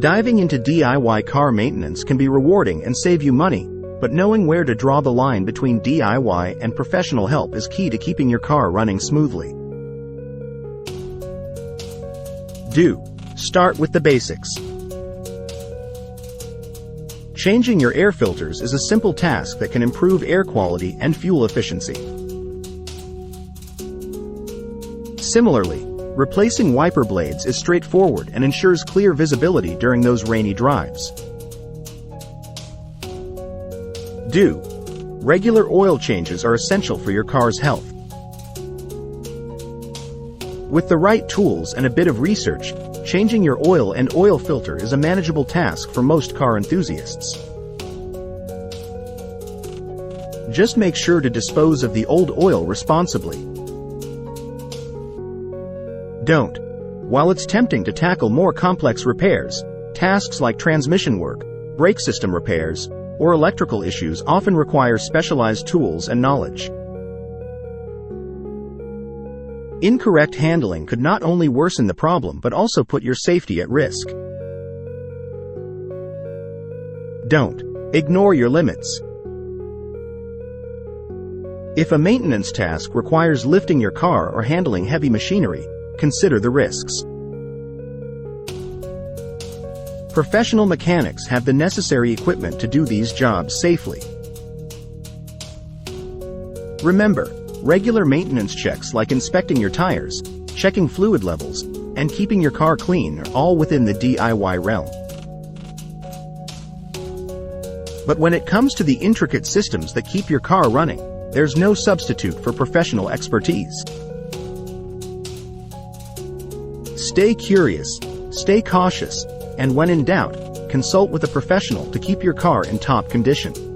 Diving into DIY car maintenance can be rewarding and save you money, but knowing where to draw the line between DIY and professional help is key to keeping your car running smoothly. Start with the basics. Changing your air filters is a simple task that can improve air quality and fuel efficiency. Similarly, replacing wiper blades is straightforward and ensures clear visibility during those rainy drives. Regular oil changes are essential for your car's health. With the right tools and a bit of research, changing your oil and oil filter is a manageable task for most car enthusiasts. Just make sure to dispose of the old oil responsibly. While it's tempting to tackle more complex repairs, tasks like transmission work, brake system repairs, or electrical issues often require specialized tools and knowledge. Incorrect handling could not only worsen the problem but also put your safety at risk. Don't ignore your limits. If a maintenance task requires lifting your car or handling heavy machinery, consider the risks. Professional mechanics have the necessary equipment to do these jobs safely. Remember, regular maintenance checks like inspecting your tires, checking fluid levels, and keeping your car clean are all within the DIY realm. But when it comes to the intricate systems that keep your car running, there's no substitute for professional expertise. Stay curious, stay cautious, and when in doubt, consult with a professional to keep your car in top condition.